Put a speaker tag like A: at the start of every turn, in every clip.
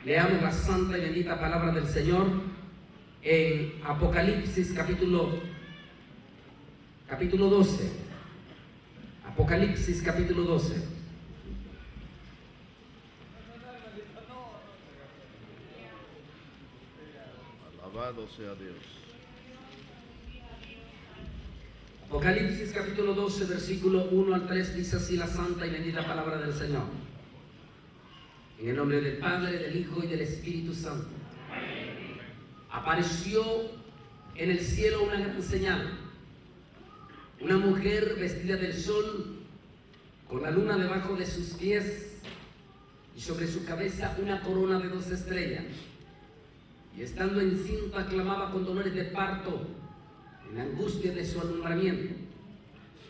A: Leamos la santa y bendita palabra del Señor en Apocalipsis capítulo 12. Apocalipsis capítulo 12.
B: Alabado sea Dios.
A: Apocalipsis capítulo 12, versículo 1 al 3 dice así la santa y bendita palabra del Señor. En el nombre del Padre, del Hijo y del Espíritu Santo. Apareció en el cielo una gran señal. Una mujer vestida del sol, con la luna debajo de sus pies, y sobre su cabeza una corona de 2 estrellas. Y estando encinta clamaba con dolores de parto, en la angustia de su alumbramiento.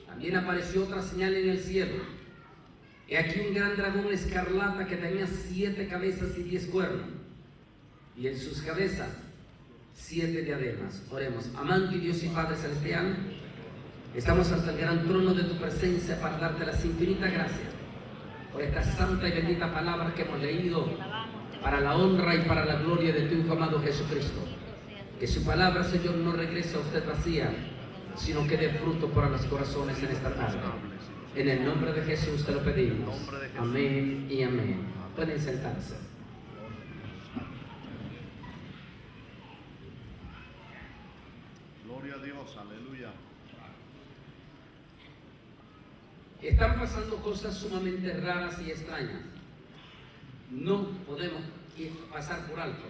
A: También apareció otra señal en el cielo. He aquí un gran dragón escarlata que tenía 7 cabezas y 10 cuernos, y en sus cabezas 7 diademas. Oremos. Amante Dios y Padre Celestial, estamos ante el gran trono de tu presencia para darte las infinitas gracias por esta santa y bendita palabra que hemos leído, para la honra y para la gloria de tu Hijo amado Jesucristo. Que su palabra, Señor, no regrese a usted vacía, sino que dé fruto para los corazones en esta tarde. En el nombre de Jesús te lo pedimos. Amén y amén. Pueden sentarse.
B: Gloria a Dios, aleluya.
A: Están pasando cosas sumamente raras y extrañas. No podemos pasar por alto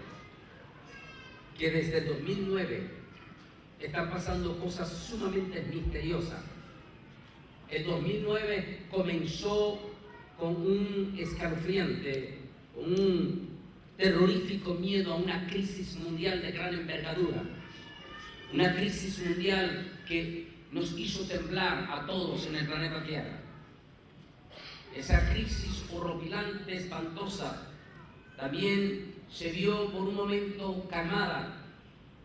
A: que desde el 2009 están pasando cosas sumamente misteriosas. El 2009 comenzó con un escalofriante, con un terrorífico miedo a una crisis mundial de gran envergadura. Una crisis mundial que nos hizo temblar a todos en el planeta Tierra. Esa crisis horripilante, espantosa, también se vio por un momento calmada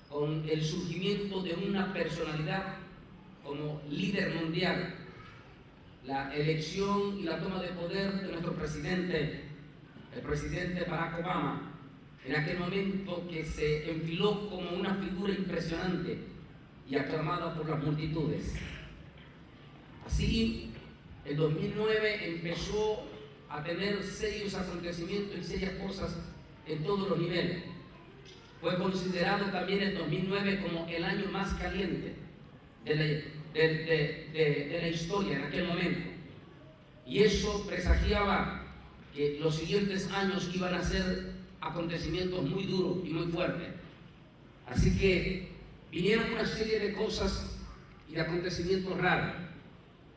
A: con el surgimiento de una personalidad como líder mundial. La elección y la toma de poder de nuestro presidente, el presidente Barack Obama, en aquel momento que se enfiló como una figura impresionante y aclamada por las multitudes. Así, el 2009 empezó a tener serios acontecimientos y serias cosas en todos los niveles. Fue considerado también el 2009 como el año más caliente de la historia en aquel momento. Y eso presagiaba que los siguientes años iban a ser acontecimientos muy duros y muy fuertes. Así que vinieron una serie de cosas y de acontecimientos raros.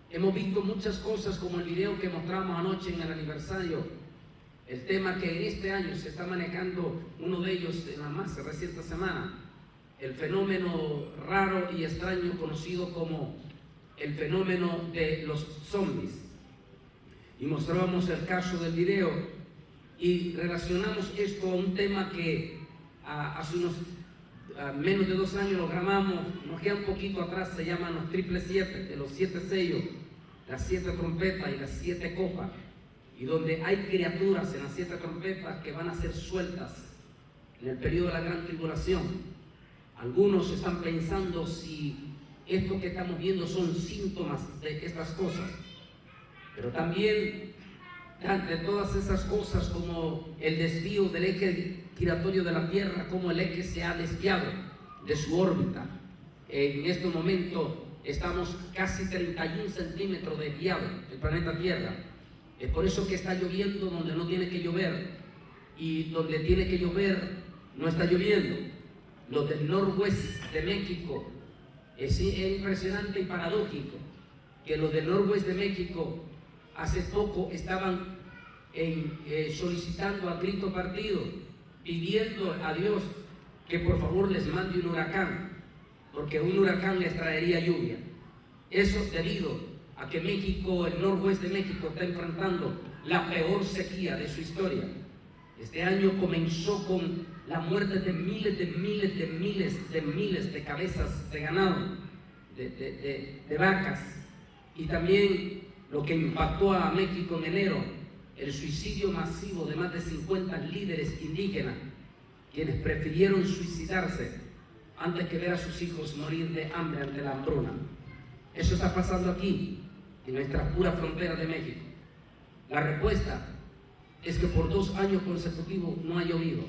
A: Hemos visto muchas cosas, como el video que mostramos anoche en el aniversario. El tema que en este año se está manejando, uno de ellos en la más reciente semana, el fenómeno raro y extraño conocido como el fenómeno de los zombies. Y mostrábamos el caso del video y relacionamos esto a un tema que hace unos menos de 2 años lo grabamos, nos queda un poquito atrás, se llaman los 777, de los 7 sellos, las 7 trompetas y las 7 copas, y donde hay criaturas en las 7 trompetas que van a ser sueltas en el periodo de la gran tribulación. Algunos están pensando si esto que estamos viendo son síntomas de estas cosas, pero también entre todas esas cosas, como el desvío del eje giratorio de la Tierra, como el eje se ha desviado de su órbita. En este momento estamos casi 31 centímetros desviados del planeta Tierra. Es por eso que está lloviendo donde no tiene que llover, y donde tiene que llover no está lloviendo. Los del noroeste de México, es impresionante y paradójico que los del noroeste de México hace poco estaban solicitando a grito partido, pidiendo a Dios que por favor les mande un huracán, porque un huracán les traería lluvia. Eso debido a que México, el noroeste de México, está enfrentando la peor sequía de su historia. Este año comenzó con la muerte de miles de cabezas de ganado, de vacas, y también lo que impactó a México en enero el suicidio masivo de más de 50 líderes indígenas, quienes prefirieron suicidarse antes que ver a sus hijos morir de hambre ante la hambruna. Eso está pasando aquí, en nuestra pura frontera de México. La respuesta es que por 2 años consecutivos no ha llovido.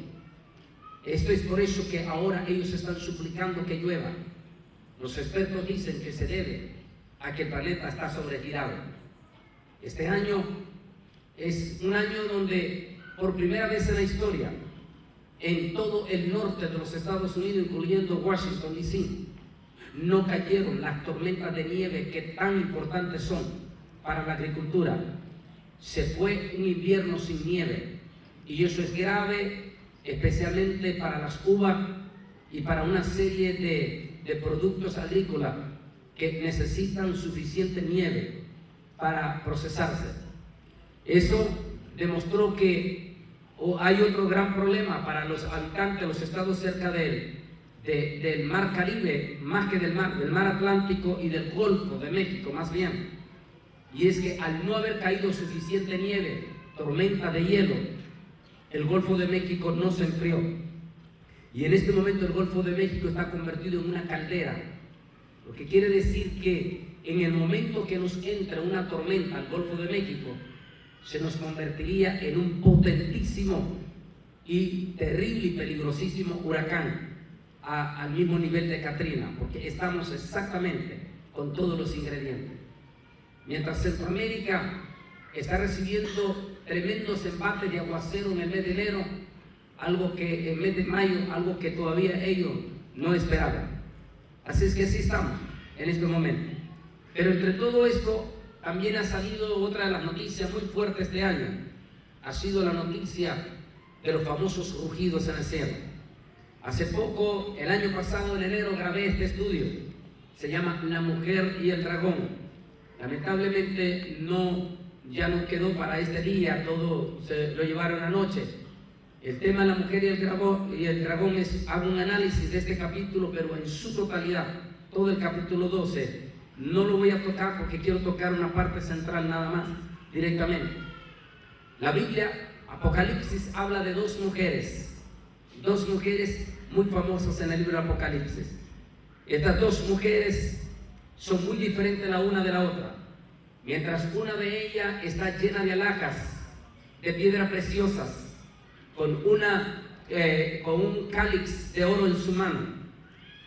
A: Esto es por eso que ahora ellos están suplicando que llueva. Los expertos dicen que se debe a que el planeta está sobregirado. Este año es un año donde por primera vez en la historia, en todo el norte de los Estados Unidos, incluyendo Washington DC, no cayeron las tormentas de nieve que tan importantes son para la agricultura. Se fue un invierno sin nieve y eso es grave, especialmente para las uvas y para una serie de productos agrícolas que necesitan suficiente nieve para procesarse. Eso demostró que hay otro gran problema para los habitantes de los estados cerca del mar Caribe, más que del mar Atlántico y del Golfo de México más bien. Y es que al no haber caído suficiente nieve, tormenta de hielo, el Golfo de México no se enfrió. Y en este momento el Golfo de México está convertido en una caldera, lo que quiere decir que en el momento que nos entre una tormenta al Golfo de México, se nos convertiría en un potentísimo y terrible y peligrosísimo huracán al mismo nivel de Katrina, porque estamos exactamente con todos los ingredientes. Mientras Centroamérica está recibiendo tremendos embates de aguacero en el mes de enero, algo que en el mes de mayo, algo que todavía ellos no esperaban. Así es que así estamos en este momento. Pero entre todo esto también ha salido otra de las noticias muy fuertes este año. Ha sido la noticia de los famosos rugidos en el cielo. Hace poco, el año pasado en enero, grabé este estudio. Se llama La Mujer y el Dragón. Lamentablemente ya no quedó para este día, todo se lo llevaron anoche. El tema de la mujer y el dragón hago un análisis de este capítulo, pero en su totalidad, todo el capítulo 12, no lo voy a tocar porque quiero tocar una parte central nada más, directamente. La Biblia, Apocalipsis, habla de dos mujeres muy famosas en el libro de Apocalipsis. Estas dos mujeres son muy diferentes la una de la otra. Mientras una de ellas está llena de alhajas, de piedras preciosas, con un cáliz de oro en su mano.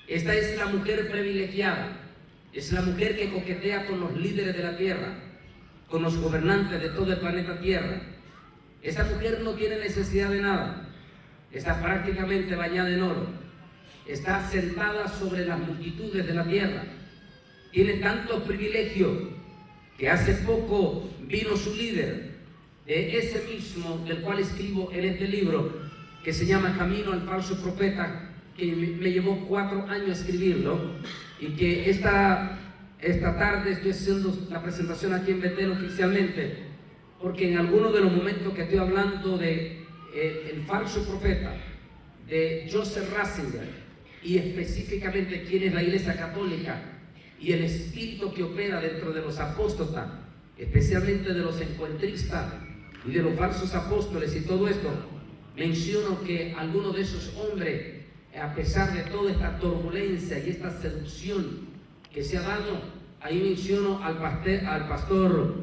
A: Esta es la mujer privilegiada, es la mujer que coquetea con los líderes de la tierra, con los gobernantes de todo el planeta Tierra. Esta mujer no tiene necesidad de nada, está prácticamente bañada en oro, está sentada sobre las multitudes de la tierra, tiene tantos privilegios que hace poco vino su líder, de ese mismo del cual escribo en este libro, que se llama Camino al Falso Profeta, que me llevó 4 años escribirlo, y que esta tarde estoy haciendo la presentación aquí en Betel oficialmente, porque en algunos de los momentos que estoy hablando de el falso profeta, de Joseph Ratzinger, y específicamente quién es la Iglesia Católica, y el espíritu que opera dentro de los apóstotas, especialmente de los encuentristas y de los falsos apóstoles y todo esto, menciono que algunos de esos hombres, a pesar de toda esta turbulencia y esta seducción que se ha dado, ahí menciono al pastor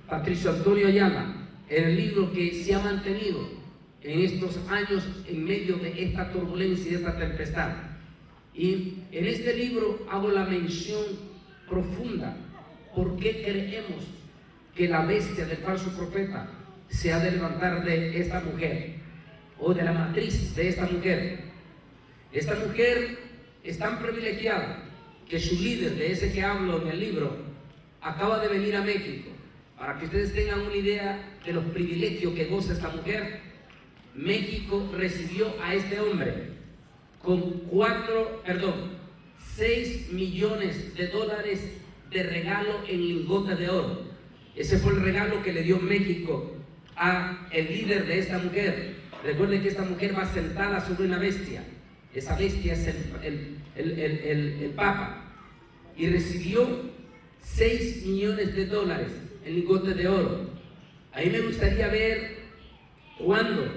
A: Patricio Antonio Ayala, en el libro que se ha mantenido en estos años en medio de esta turbulencia y de esta tempestad. Y en este libro hago la mención profunda. ¿Por qué creemos que la bestia del falso profeta se ha de levantar de esta mujer, o de la matriz de esta mujer? Esta mujer es tan privilegiada que su líder, de ese que hablo en el libro, acaba de venir a México. Para que ustedes tengan una idea de los privilegios que goza esta mujer, México recibió a este hombre con 6 millones de dólares de regalo en lingotes de oro. Ese fue el regalo que le dio México a el líder de esta mujer. Recuerden que esta mujer va sentada sobre una bestia. Esa bestia es el Papa. Y recibió 6 millones de dólares en lingotes de oro. A mí me gustaría ver cuándo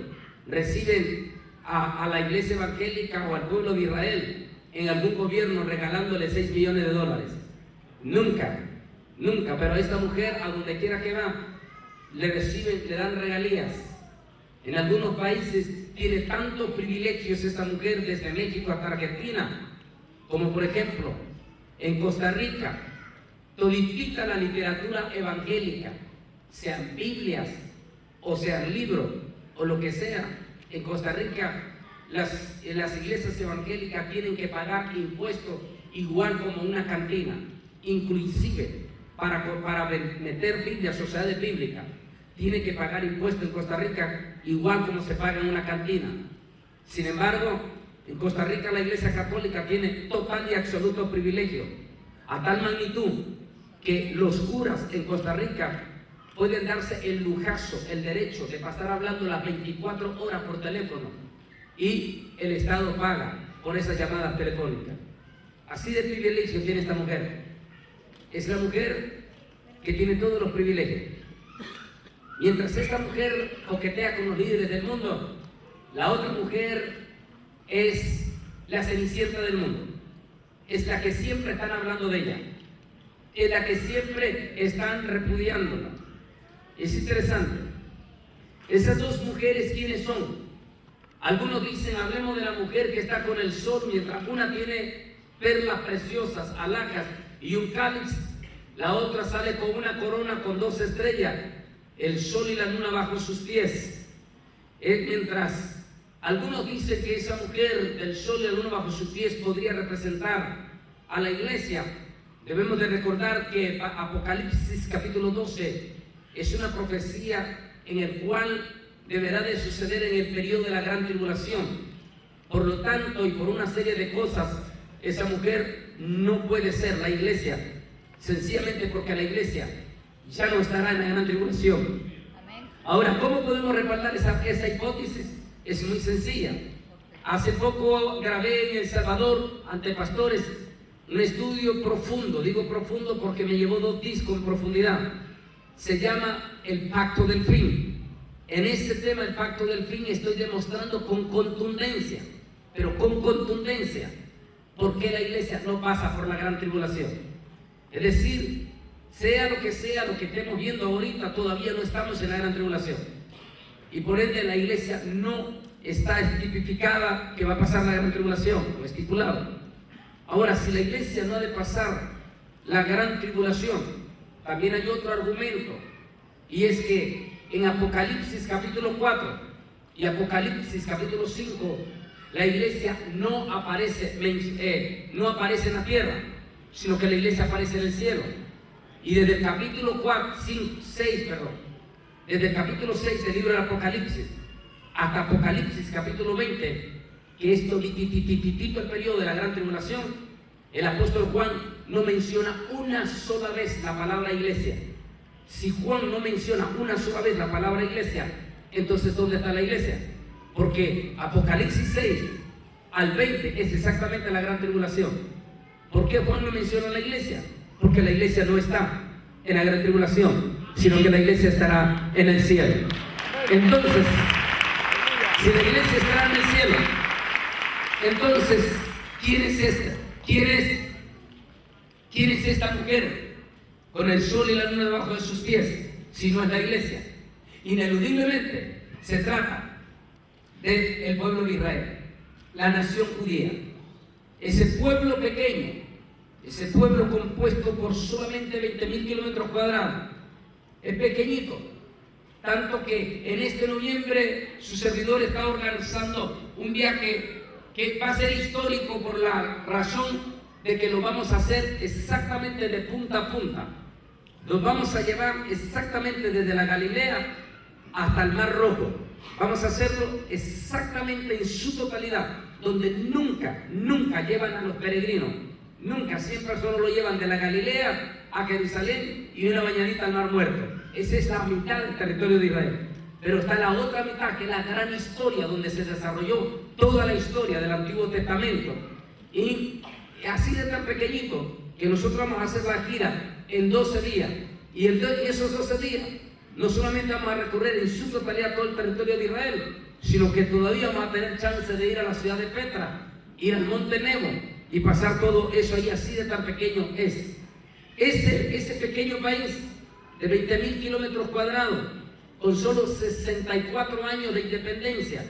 A: reciben a la iglesia evangélica o al pueblo de Israel en algún gobierno regalándole 6 millones de dólares. Nunca, nunca, pero a esta mujer, a donde quiera que va, le dan regalías. En algunos países tiene tantos privilegios esta mujer, desde México hasta Argentina, como por ejemplo, en Costa Rica, toditita la literatura evangélica, sean Biblias o sean libros o lo que sea. En Costa Rica las iglesias evangélicas tienen que pagar impuestos igual como una cantina, inclusive para meter Biblia, sociedades bíblicas, tiene que pagar impuestos en Costa Rica igual como se paga en una cantina. Sin embargo, en Costa Rica la iglesia católica tiene total y absoluto privilegio, a tal magnitud que los curas en Costa Rica pueden darse el lujazo, el derecho de pasar hablando las 24 horas por teléfono y el Estado paga por esas llamadas telefónicas. Así de privilegio tiene esta mujer. Es la mujer que tiene todos los privilegios. Mientras esta mujer coquetea con los líderes del mundo, la otra mujer es la cenicienta del mundo. Es la que siempre están hablando de ella. Es la que siempre están repudiándola. Es interesante. Esas dos mujeres, ¿quiénes son? Algunos dicen, hablemos de la mujer que está con el sol, mientras una tiene perlas preciosas, alhajas y un cáliz, la otra sale con una corona con 2 estrellas, el sol y la luna bajo sus pies. Mientras algunos dicen que esa mujer del sol y la luna bajo sus pies podría representar a la iglesia, debemos de recordar que Apocalipsis capítulo 12 es una profecía en el cual deberá de suceder en el periodo de la gran tribulación. Por lo tanto, y por una serie de cosas, esa mujer no puede ser la iglesia, sencillamente porque la iglesia ya no estará en la gran tribulación. Ahora, ¿cómo podemos respaldar esa hipótesis? Es muy sencilla. Hace poco grabé en El Salvador, ante pastores, un estudio profundo. Digo profundo porque me llevó 2 discos en profundidad. Se llama El Pacto del Fin. En este tema, el Pacto del Fin, estoy demostrando con contundencia, pero con contundencia, por qué la iglesia no pasa por la gran tribulación. Es decir, sea lo que estemos viendo ahorita, todavía no estamos en la gran tribulación. Y por ende la iglesia no está tipificada que va a pasar la gran tribulación, o estipulado. Ahora, si la iglesia no ha de pasar la gran tribulación, también hay otro argumento, y es que en Apocalipsis capítulo 4 y Apocalipsis capítulo 5, la iglesia no aparece en la tierra, sino que la iglesia aparece en el cielo. Y desde el capítulo 6 del libro del Apocalipsis hasta Apocalipsis capítulo 20, que es toditititito el periodo de la gran tribulación, el apóstol Juan no menciona una sola vez la palabra iglesia. Si Juan no menciona una sola vez la palabra iglesia, entonces ¿dónde está la iglesia? Porque Apocalipsis 6 al 20 es exactamente la gran tribulación. ¿Por qué Juan no menciona la iglesia? Porque la iglesia no está en la gran tribulación, sino que la iglesia estará en el cielo. Entonces, si la iglesia estará en el cielo, entonces, ¿quién es esta? ¿Quién es esta mujer con el sol y la luna debajo de sus pies? Si no es la iglesia. Ineludiblemente se trata del pueblo de Israel, la nación judía, ese pueblo pequeño, ese pueblo compuesto por solamente 20.000 kilómetros cuadrados. Es pequeñito, tanto que en este noviembre su servidor está organizando un viaje que va a ser histórico por la razón de que lo vamos a hacer exactamente de punta a punta. Nos vamos a llevar exactamente desde la Galilea hasta el Mar Rojo. Vamos a hacerlo exactamente en su totalidad, donde nunca llevan a los peregrinos. Nunca, siempre solo lo llevan de la Galilea a Jerusalén y una bañadita al Mar Muerto. Esa es la mitad del territorio de Israel. Pero está la otra mitad, que es la gran historia, donde se desarrolló toda la historia del Antiguo Testamento. Y así de tan pequeñito, que nosotros vamos a hacer la gira en 12 días. Y esos 12 días, no solamente vamos a recorrer en su totalidad todo el territorio de Israel, sino que todavía vamos a tener chance de ir a la ciudad de Petra, ir al monte Nebo y pasar todo eso ahí, así de tan pequeño es. Ese pequeño país de 20.000 kilómetros cuadrados, con solo 64 años de independencia,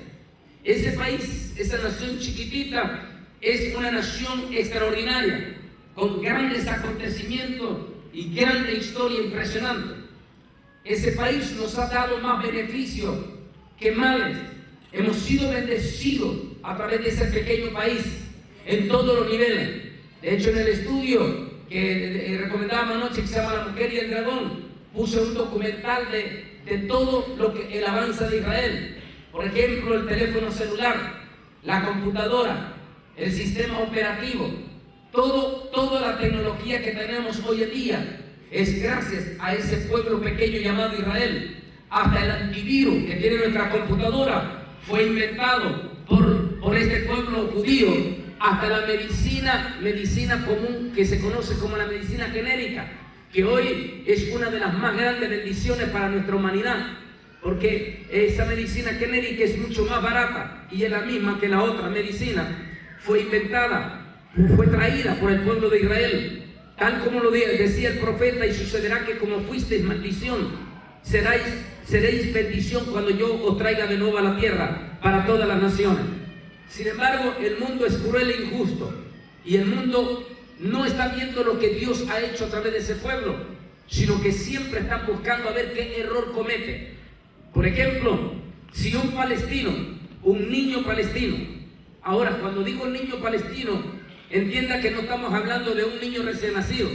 A: ese país, esa nación chiquitita, es una nación extraordinaria, con grandes acontecimientos y grande historia impresionante. Ese país nos ha dado más beneficios que males. Hemos sido bendecidos a través de ese pequeño país en todos los niveles. De hecho, en el estudio que recomendábamos anoche, que se llama La Mujer y el Dragón, puse un documental de todo lo que el avance de Israel. Por ejemplo, el teléfono celular, la computadora, el sistema operativo, toda la tecnología que tenemos hoy en día es gracias a ese pueblo pequeño llamado Israel. Hasta el antivirus que tiene nuestra computadora fue inventado por este pueblo judío. Hasta la medicina común, que se conoce como la medicina genérica, que hoy es una de las más grandes bendiciones para nuestra humanidad, porque esa medicina genérica es mucho más barata y es la misma que la otra medicina. Fue inventada, fue traída por el pueblo de Israel, tal como lo decía el profeta, y sucederá que como fuisteis maldición, seréis bendición cuando yo os traiga de nuevo a la tierra para todas las naciones. Sin embargo, el mundo es cruel e injusto, y el mundo no está viendo lo que Dios ha hecho a través de ese pueblo, sino que siempre están buscando a ver qué error comete. Por ejemplo, si un niño palestino, ahora cuando digo niño palestino, entienda que no estamos hablando de un niño recién nacido,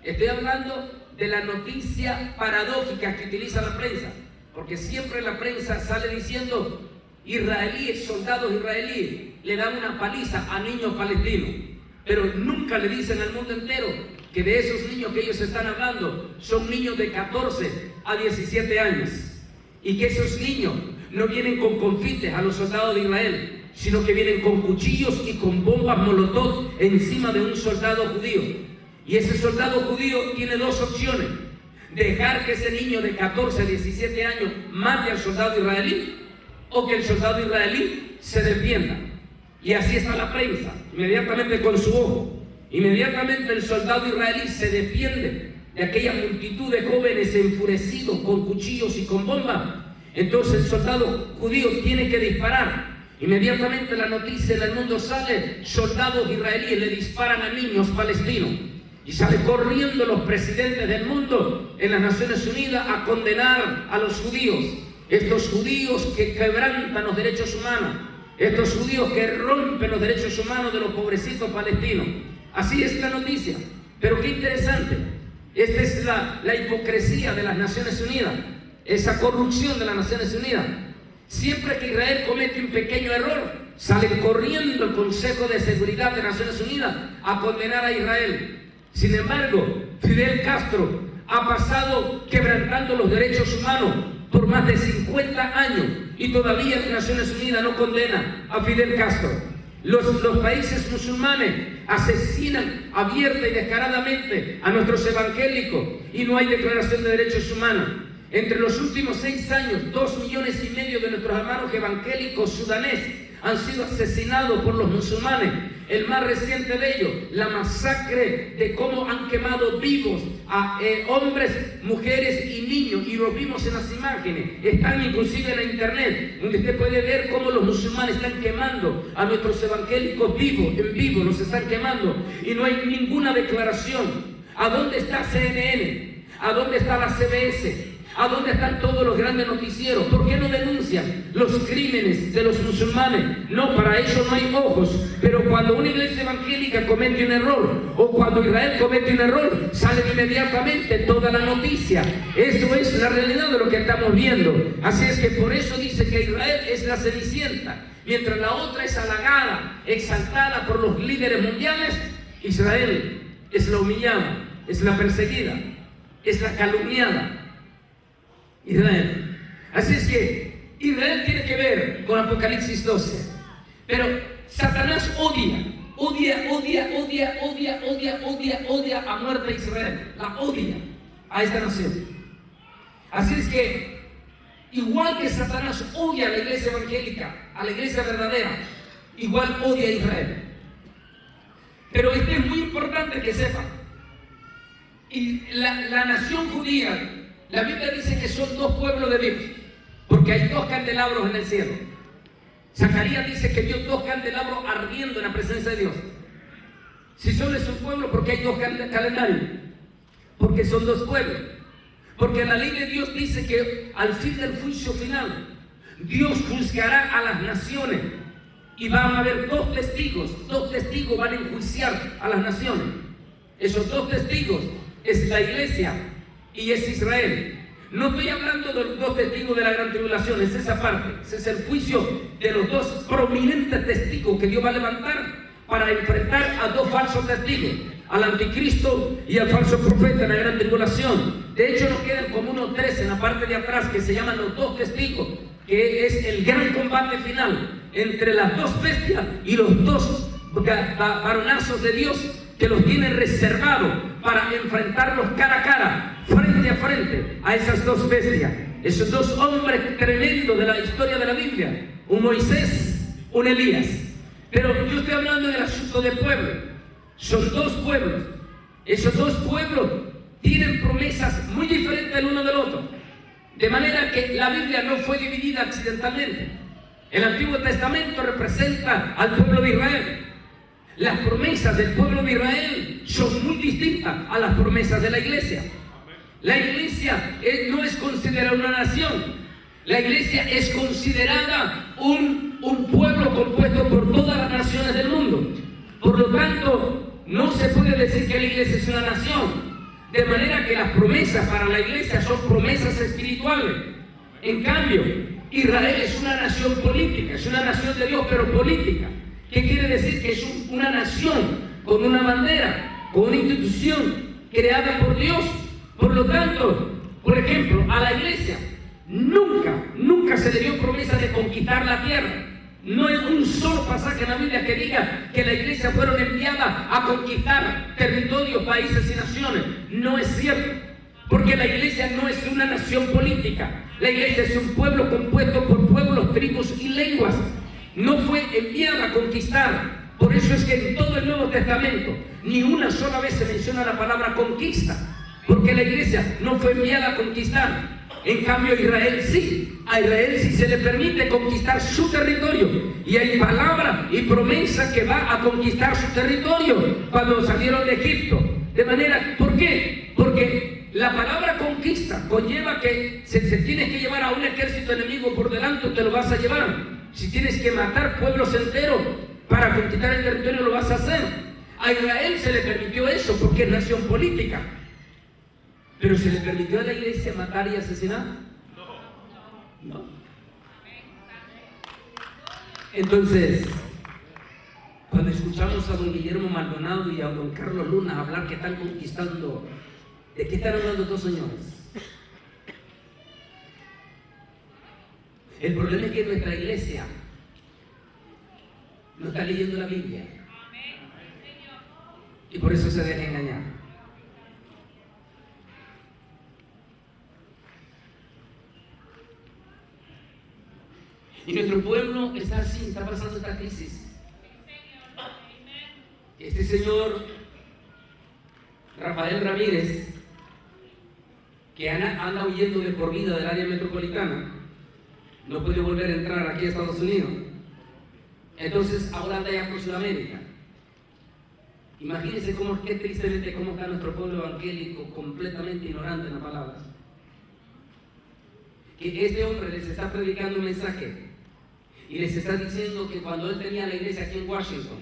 A: estoy hablando de la noticia paradójica que utiliza la prensa, porque siempre la prensa sale diciendo soldados israelíes le dan una paliza a niños palestinos, pero nunca le dicen al mundo entero que de esos niños que ellos están hablando son niños de 14 a 17 años, y que esos niños no vienen con confites a los soldados de Israel, sino que vienen con cuchillos y con bombas molotov encima de un soldado judío. Y ese soldado judío tiene dos opciones: dejar que ese niño de 14 a 17 años mate al soldado israelí, o que el soldado israelí se defienda. Y así está la prensa, inmediatamente con su ojo. Inmediatamente el soldado israelí se defiende de aquella multitud de jóvenes enfurecidos con cuchillos y con bombas. Entonces el soldado judío tiene que disparar. Inmediatamente la noticia en el mundo sale: soldados israelíes le disparan a niños palestinos. Y sale corriendo los presidentes del mundo en las Naciones Unidas a condenar a los judíos. Estos judíos que quebrantan los derechos humanos, estos judíos que rompen los derechos humanos de los pobrecitos palestinos. Así es la noticia. Pero qué interesante, esta es la hipocresía de las Naciones Unidas, esa corrupción de las Naciones Unidas. Siempre que Israel comete un pequeño error, sale corriendo el Consejo de Seguridad de Naciones Unidas a condenar a Israel. Sin embargo, Fidel Castro ha pasado quebrantando los derechos humanos por más de 50 años y todavía las Naciones Unidas no condena a Fidel Castro. Los países musulmanes asesinan abierta y descaradamente a nuestros evangélicos y no hay declaración de derechos humanos. Entre los últimos 6 años, 2,5 millones de nuestros hermanos evangélicos sudaneses han sido asesinados por los musulmanes. El más reciente de ellos, la masacre de cómo han quemado vivos a hombres, mujeres y niños, y los vimos en las imágenes, están inclusive en la internet, donde usted puede ver cómo los musulmanes están quemando a nuestros evangélicos vivos, en vivo, los están quemando, y no hay ninguna declaración. ¿A dónde está CNN? ¿A dónde está la CBS? ¿A dónde están todos los grandes noticieros? ¿Por qué no denuncian los crímenes de los musulmanes? No, para eso no hay ojos. Pero cuando una iglesia evangélica comete un error, o cuando Israel comete un error, sale inmediatamente toda la noticia. Eso es la realidad de lo que estamos viendo. Así es que por eso dice que Israel es la cenicienta, mientras la otra es halagada, exaltada por los líderes mundiales. Israel es la humillada, es la perseguida, es la calumniada. Israel. Así es que Israel tiene que ver con Apocalipsis 12. Pero Satanás odia a muerte a Israel. La odia. a esta nación. Así es que, igual que Satanás odia a la iglesia evangélica, a la iglesia verdadera, igual odia a Israel. Pero esto es muy importante que sepan. Y la nación judía, la Biblia dice que son dos pueblos de Dios, porque hay dos candelabros en el cielo. Zacarías dice que vio dos candelabros ardiendo en la presencia de Dios. Si solo es un pueblo, porque hay dos calendarios, porque son dos pueblos. Porque la ley de Dios dice que al fin del juicio final, Dios juzgará a las naciones y van a haber dos testigos van a enjuiciar a las naciones. Esos dos testigos es la iglesia y es Israel. No estoy hablando de los dos testigos de la gran tribulación, es esa parte, ese es el juicio de los dos prominentes testigos que Dios va a levantar para enfrentar a dos falsos testigos, al anticristo y al falso profeta en la gran tribulación. De hecho, nos quedan como unos 3 en la parte de atrás que se llaman los dos testigos, que es el gran combate final entre las dos bestias y los dos varonazos de Dios, que los tiene reservados para enfrentarlos cara a cara, frente a frente a esas dos bestias, esos dos hombres tremendos de la historia de la Biblia, un Moisés, un Elías. Pero yo estoy hablando del asunto de pueblo. Son dos pueblos. Esos dos pueblos tienen promesas muy diferentes el uno del otro, de manera que la Biblia no fue dividida accidentalmente. El Antiguo Testamento representa al pueblo de Israel. Las promesas del pueblo de Israel son muy distintas a las promesas de la iglesia. La iglesia no es considerada una nación. La iglesia es considerada un pueblo compuesto por todas las naciones del mundo. Por lo tanto, no se puede decir que la iglesia es una nación. De manera que las promesas para la iglesia son promesas espirituales. En cambio, Israel es una nación política, es una nación de Dios, pero política. ¿Qué quiere decir? Que es una nación con una bandera, con una institución creada por Dios. Por lo tanto, por ejemplo, a la iglesia nunca se le dio promesa de conquistar la tierra. No hay un solo pasaje en la Biblia que diga que la iglesia fueron enviadas a conquistar territorios, países y naciones. No es cierto, porque la iglesia no es una nación política. La iglesia es un pueblo compuesto por pueblos, tribus y lenguas. No fue enviada a conquistar. Por eso es que en todo el Nuevo Testamento ni una sola vez se menciona la palabra conquista, porque la iglesia no fue enviada a conquistar. En cambio, Israel sí. A Israel sí se le permite conquistar su territorio. Y hay palabra y promesa que va a conquistar su territorio cuando salieron de Egipto. De manera, ¿por qué? Porque la palabra conquista conlleva que si tienes que llevar a un ejército enemigo por delante, te lo vas a llevar. Si tienes que matar pueblos enteros para conquistar el territorio, lo vas a hacer. A Israel se le permitió eso porque es nación política. ¿Pero se le permitió a la iglesia matar y asesinar? No. Entonces, cuando escuchamos a don Guillermo Maldonado y a don Carlos Luna hablar que están conquistando, ¿de qué están hablando estos señores? El problema es que nuestra iglesia no está leyendo la Biblia. Y por eso se deja engañar. Y nuestro pueblo está así, está pasando esta crisis. Este señor Rafael Ramírez, que anda huyendo de por vida del área metropolitana, no puede volver a entrar aquí a Estados Unidos. Entonces ahora anda ya por Sudamérica. Imagínense qué tristemente cómo está nuestro pueblo evangélico completamente ignorante en la palabra. Que este hombre les está predicando un mensaje y les está diciendo que cuando él tenía la iglesia aquí en Washington,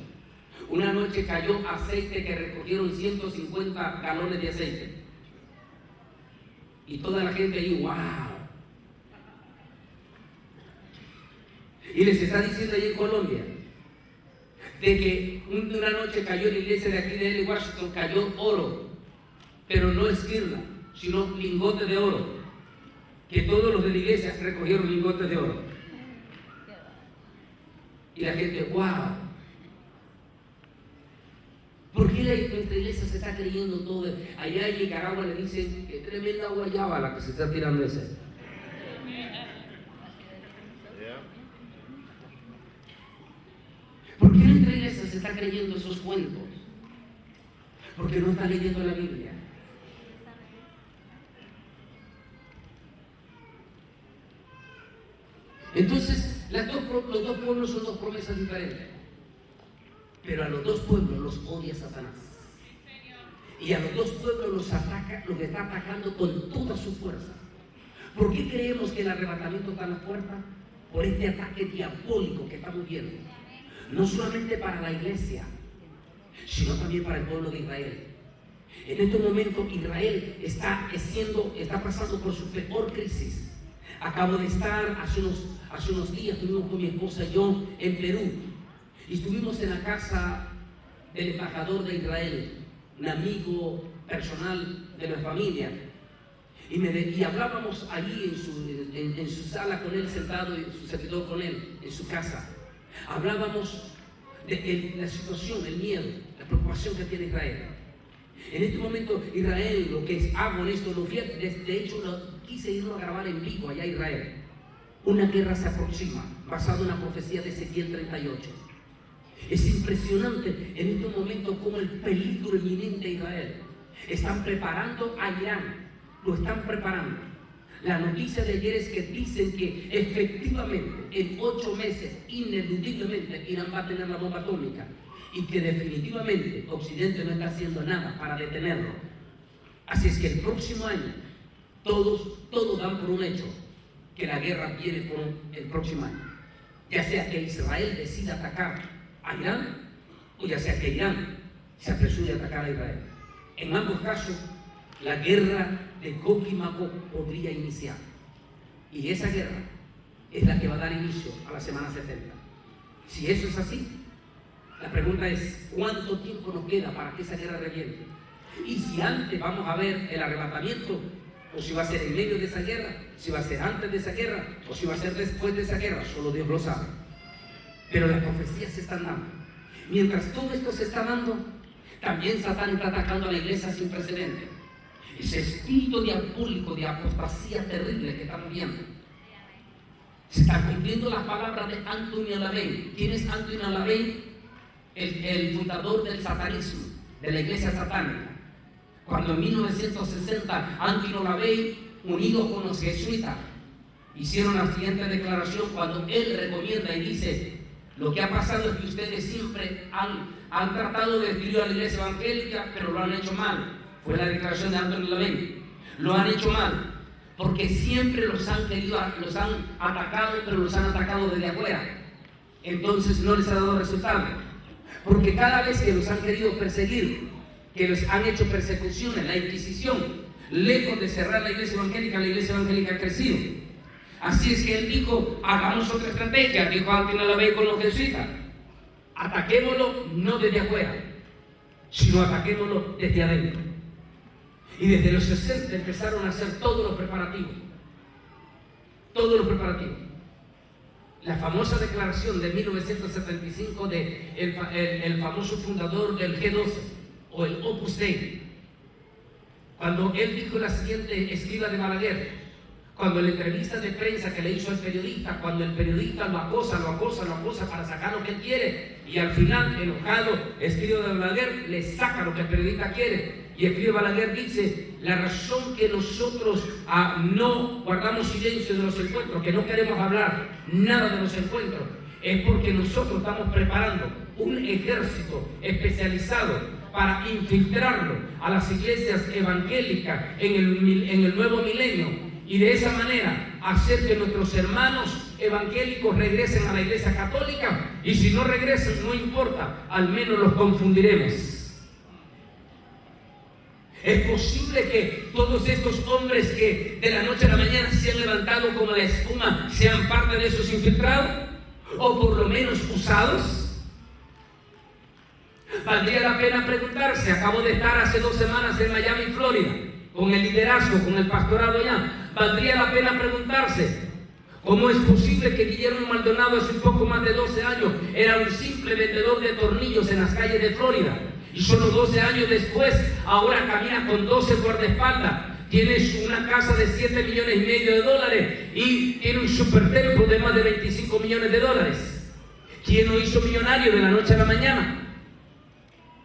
A: una noche cayó aceite que recogieron 150 galones de aceite. Y toda la gente ahí, ¡wow! Y les está diciendo ahí en Colombia de que una noche cayó en la iglesia de aquí de Washington, cayó oro, pero no esquirla, sino lingotes de oro, que todos los de la iglesia recogieron lingotes de oro. Y la gente, ¡wow! ¿Por qué nuestra iglesia iglesia se está creyendo todo. Allá en Nicaragua le dicen que tremenda guayaba la que se está tirando ese. ¿Por qué nuestra iglesia se está creyendo esos cuentos? Porque no está leyendo la Biblia. Entonces, los dos pueblos son dos promesas diferentes. Pero a los dos pueblos los odia Satanás. Y a los dos pueblos los ataca, los está atacando con toda su fuerza. ¿Por qué creemos que el arrebatamiento está en las puertas? Por este ataque diabólico que estamos viendo. No solamente para la iglesia, sino también para el pueblo de Israel. En este momento Israel está pasando por su peor crisis. Acabo de estar hace unos días, estuvimos con mi esposa y yo en Perú. Y estuvimos en la casa del embajador de Israel, un amigo personal de la familia. Y hablábamos allí en su sala con él sentado y su servidor con él, en su casa. Hablábamos de la situación, el miedo, la preocupación que tiene Israel. En este momento Israel, lo que hago en esto, de hecho quise irlo a grabar en vivo allá a Israel. Una guerra se aproxima, basado en la profecía de Ezequiel 38. Es impresionante en este momento cómo el peligro inminente de Israel. Están preparando a Irán, lo están preparando. La noticia de ayer es que dicen que efectivamente en 8 meses, ineludiblemente, Irán va a tener la bomba atómica y que definitivamente Occidente no está haciendo nada para detenerlo. Así es que el próximo año todos dan por un hecho que la guerra viene por el próximo año. Ya sea que Israel decida atacar a Irán o ya sea que Irán se apresure a atacar a Israel. En ambos casos, la guerra de Gog y Magog podría iniciar. Y esa guerra es la que va a dar inicio a la semana 70. Si eso es así, la pregunta es, ¿cuánto tiempo nos queda para que esa guerra reviente? Y si antes vamos a ver el arrebatamiento, o si va a ser en medio de esa guerra, si va a ser antes de esa guerra, o si va a ser después de esa guerra, solo Dios lo sabe. Pero las profecías se están dando. Mientras todo esto se está dando, también Satán está atacando a la iglesia sin precedentes. Ese espíritu diabólico de apostasía terrible que estamos viendo. Se están cumpliendo las palabras de Anthony LaVey. ¿Quién es Anthony LaVey? El fundador del satanismo, de la iglesia satánica. Cuando en 1960 Anthony LaVey, unido con los jesuitas, hicieron la siguiente declaración cuando él recomienda y dice: lo que ha pasado es que ustedes siempre han tratado de destruir a la iglesia evangélica, pero lo han hecho mal. Fue la declaración de Anthony LaVey. Lo han hecho mal, porque siempre los han atacado, pero los han atacado desde afuera. Entonces no les ha dado resultado. Porque cada vez que los han querido perseguir, que les han hecho persecuciones, la Inquisición, lejos de cerrar la iglesia evangélica ha crecido. Así es que él dijo: hagamos otra estrategia, dijo Anthony LaVey con los jesuitas. Ataquémoslo no desde afuera, sino ataquémoslo desde adentro. Y desde los 60 empezaron a hacer todos los preparativos. Todos los preparativos. La famosa declaración de 1975 de el famoso fundador del G12 o el Opus Dei, cuando él dijo la siguiente escriba de Balaguer, cuando en la entrevista de prensa que le hizo al periodista, cuando el periodista lo acosa para sacar lo que él quiere, y al final, enojado, escriba de Balaguer le saca lo que el periodista quiere, y escriba Balaguer dice: la razón que nosotros no guardamos silencio de los encuentros, que no queremos hablar nada de los encuentros, es porque nosotros estamos preparando un ejército especializado para infiltrarlo a las iglesias evangélicas en el nuevo milenio, y de esa manera hacer que nuestros hermanos evangélicos regresen a la iglesia católica, y si no regresan no importa, al menos los confundiremos. Es posible que todos estos hombres que de la noche a la mañana se han levantado como la espuma sean parte de esos infiltrados, o por lo menos usados. Valdría la pena preguntarse. Acabo de estar hace 2 semanas en Miami, Florida, con el liderazgo, con el pastorado allá. Valdría la pena preguntarse: ¿cómo es posible que Guillermo Maldonado hace un poco más de 12 años era un simple vendedor de tornillos en las calles de Florida? Y solo 12 años después, ahora camina con 12 guardaespaldas. Tiene una casa de 7,5 millones de dólares y tiene un supertemplo de más de 25 millones de dólares. ¿Quién lo hizo millonario de la noche a la mañana?